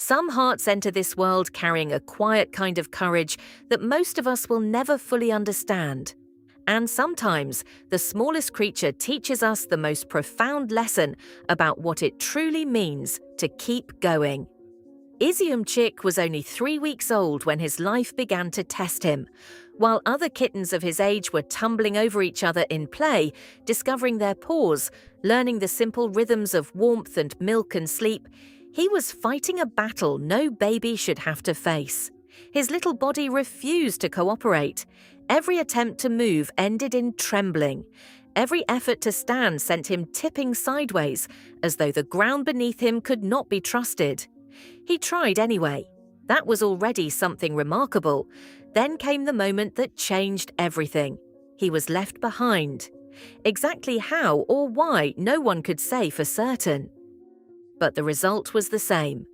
Some hearts enter this world carrying a quiet kind of courage that most of us will never fully understand. And sometimes, the smallest creature teaches us the most profound lesson about what it truly means to keep going. Chick was only 3 weeks old when his life began to test him. While other kittens of his age were tumbling over each other in play, discovering their paws, learning the simple rhythms of warmth and milk and sleep, he was fighting a battle no baby should have to face. His little body refused to cooperate. Every attempt to move ended in trembling. Every effort to stand sent him tipping sideways, as though the ground beneath him could not be trusted. He tried anyway. That was already something remarkable. Then came the moment that changed everything. He was left behind. Exactly how or why, no one could say for certain. But the result was the same.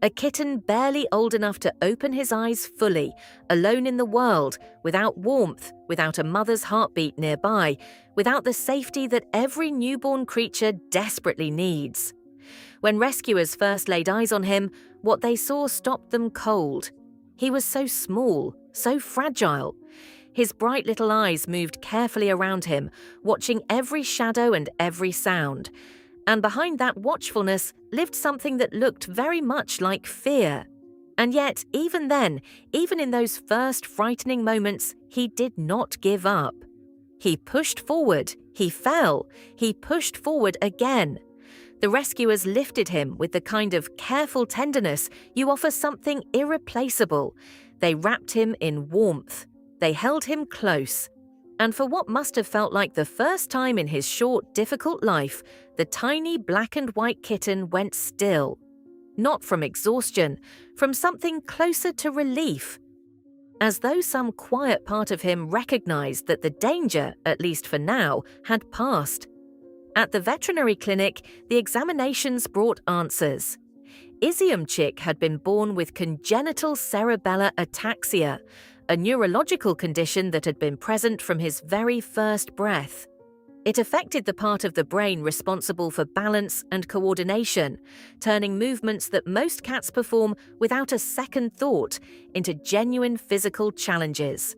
A kitten barely old enough to open his eyes fully, alone in the world, without warmth, without a mother's heartbeat nearby, without the safety that every newborn creature desperately needs. When rescuers first laid eyes on him, what they saw stopped them cold. He was so small, so fragile. His bright little eyes moved carefully around him, watching every shadow and every sound. And behind that watchfulness lived something that looked very much like fear. And yet, even then, even in those first frightening moments, he did not give up. He pushed forward, he fell, he pushed forward again. The rescuers lifted him with the kind of careful tenderness you offer something irreplaceable. They wrapped him in warmth. They held him close. And for what must have felt like the first time in his short, difficult life, the tiny black and white kitten went still. Not from exhaustion, from something closer to relief. As though some quiet part of him recognized that the danger, at least for now, had passed. At the veterinary clinic, the examinations brought answers. Chick had been born with congenital cerebellar ataxia, a neurological condition that had been present from his very first breath. It affected the part of the brain responsible for balance and coordination, turning movements that most cats perform without a second thought into genuine physical challenges.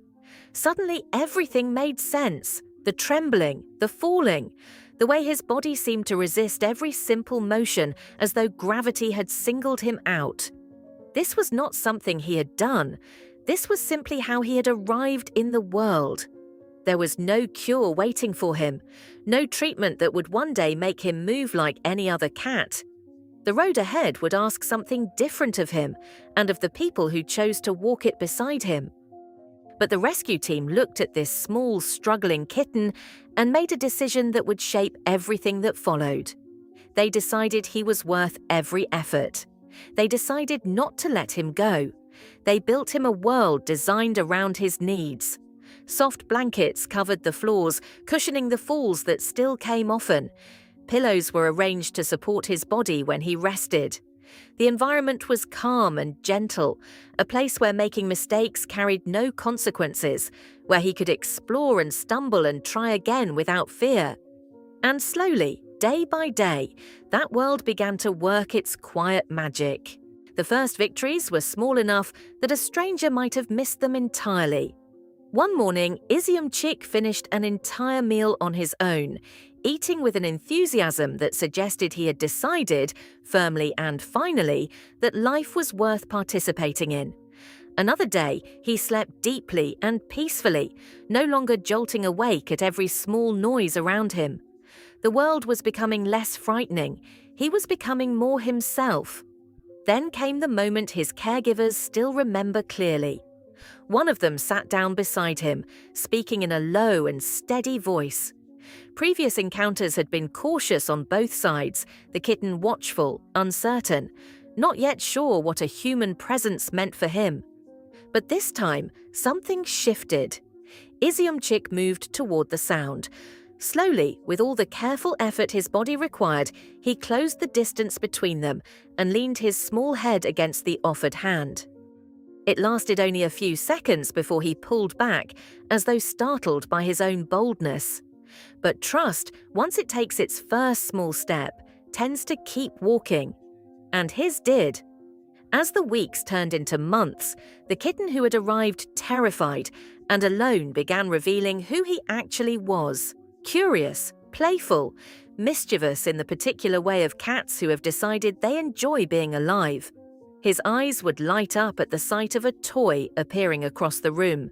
Suddenly, everything made sense. The trembling, the falling, the way his body seemed to resist every simple motion as though gravity had singled him out. This was not something he had done. This was simply how he had arrived in the world. There was no cure waiting for him, no treatment that would one day make him move like any other cat. The road ahead would ask something different of him and of the people who chose to walk it beside him. But the rescue team looked at this small, struggling kitten and made a decision that would shape everything that followed. They decided he was worth every effort. They decided not to let him go. They built him a world designed around his needs. Soft blankets covered the floors, cushioning the falls that still came often. Pillows were arranged to support his body when he rested. The environment was calm and gentle, a place where making mistakes carried no consequences, where he could explore and stumble and try again without fear. And slowly, day by day, that world began to work its quiet magic. The first victories were small enough that a stranger might have missed them entirely. One morning, Chick finished an entire meal on his own, eating with an enthusiasm that suggested he had decided, firmly and finally, that life was worth participating in. Another day, he slept deeply and peacefully, no longer jolting awake at every small noise around him. The world was becoming less frightening. He was becoming more himself. Then came the moment his caregivers still remember clearly. One of them sat down beside him, speaking in a low and steady voice. Previous encounters had been cautious on both sides, the kitten watchful, uncertain, not yet sure what a human presence meant for him. But this time, something shifted. Chick moved toward the sound. Slowly, with all the careful effort his body required, he closed the distance between them and leaned his small head against the offered hand. It lasted only a few seconds before he pulled back, as though startled by his own boldness. But trust, once it takes its first small step, tends to keep walking. And his did. As the weeks turned into months, the kitten who had arrived terrified and alone began revealing who he actually was: curious, playful, mischievous in the particular way of cats who have decided they enjoy being alive. His eyes would light up at the sight of a toy appearing across the room.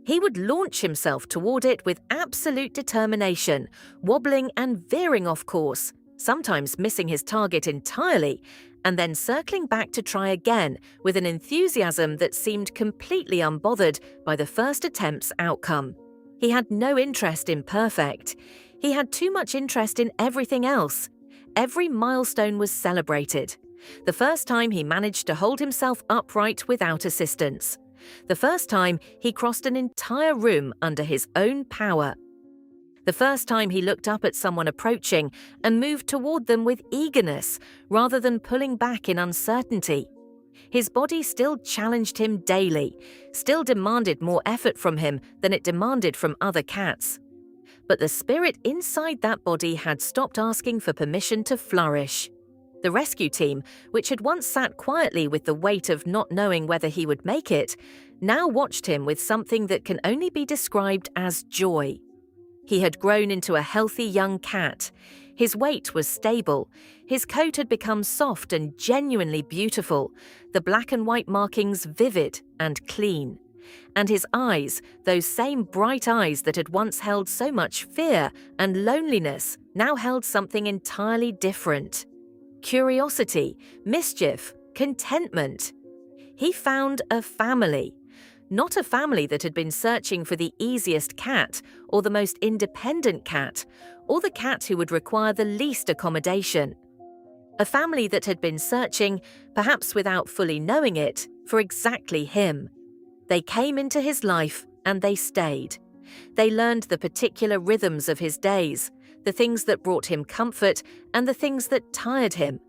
He would launch himself toward it with absolute determination, wobbling and veering off course, sometimes missing his target entirely, and then circling back to try again with an enthusiasm that seemed completely unbothered by the first attempt's outcome. He had no interest in perfect. He had too much interest in everything else. Every milestone was celebrated. The first time he managed to hold himself upright without assistance. The first time he crossed an entire room under his own power. The first time he looked up at someone approaching and moved toward them with eagerness rather than pulling back in uncertainty. His body still challenged him daily, still demanded more effort from him than it demanded from other cats. But the spirit inside that body had stopped asking for permission to flourish. The rescue team, which had once sat quietly with the weight of not knowing whether he would make it, now watched him with something that can only be described as joy. He had grown into a healthy young cat. His weight was stable. His coat had become soft and genuinely beautiful, the black and white markings vivid and clean. And his eyes, those same bright eyes that had once held so much fear and loneliness, now held something entirely different. Curiosity, mischief, contentment. He found a family. Not a family that had been searching for the easiest cat or the most independent cat or the cat who would require the least accommodation. A family that had been searching, perhaps without fully knowing it, for exactly him. They came into his life and they stayed. They learned the particular rhythms of his days, the things that brought him comfort and the things that tired him,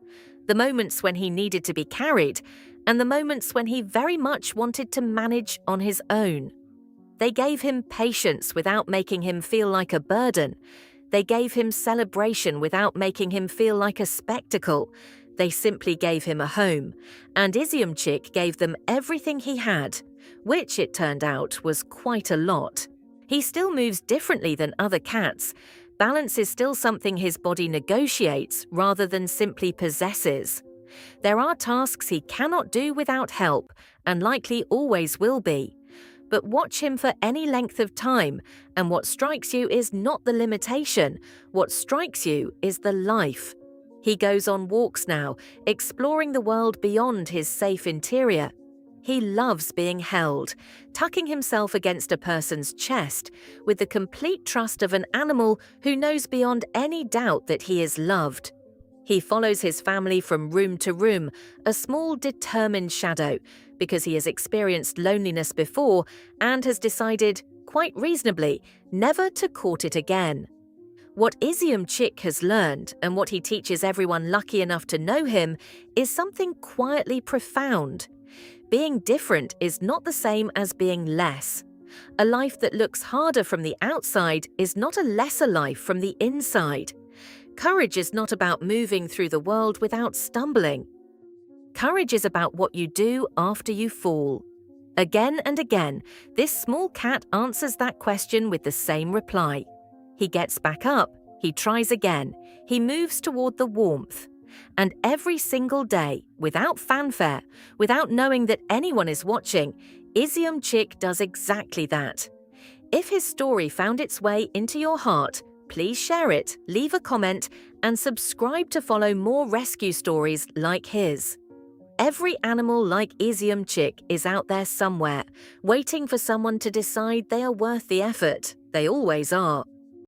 the moments when he needed to be carried and the moments when he very much wanted to manage on his own. They gave him patience without making him feel like a burden. They gave him celebration without making him feel like a spectacle. They simply gave him a home, and Iziumchik gave them everything he had, which, it turned out, was quite a lot. He still moves differently than other cats. Balance is still something his body negotiates rather than simply possesses. There are tasks he cannot do without help, and likely always will be. But watch him for any length of time, and what strikes you is not the limitation. What strikes you is the life. He goes on walks now, exploring the world beyond his safe interior. He loves being held, tucking himself against a person's chest, with the complete trust of an animal who knows beyond any doubt that he is loved. He follows his family from room to room, a small, determined shadow, because he has experienced loneliness before and has decided, quite reasonably, never to court it again. What Iziumchik has learned, and what he teaches everyone lucky enough to know him, is something quietly profound. Being different is not the same as being less. A life that looks harder from the outside is not a lesser life from the inside. Courage is not about moving through the world without stumbling. Courage is about what you do after you fall. Again and again, this small cat answers that question with the same reply. He gets back up, he tries again, he moves toward the warmth. And every single day, without fanfare, without knowing that anyone is watching, Iziumchik does exactly that. If his story found its way into your heart, please share it, leave a comment, and subscribe to follow more rescue stories like his. Every animal like Iziumchik is out there somewhere, waiting for someone to decide they are worth the effort. They always are.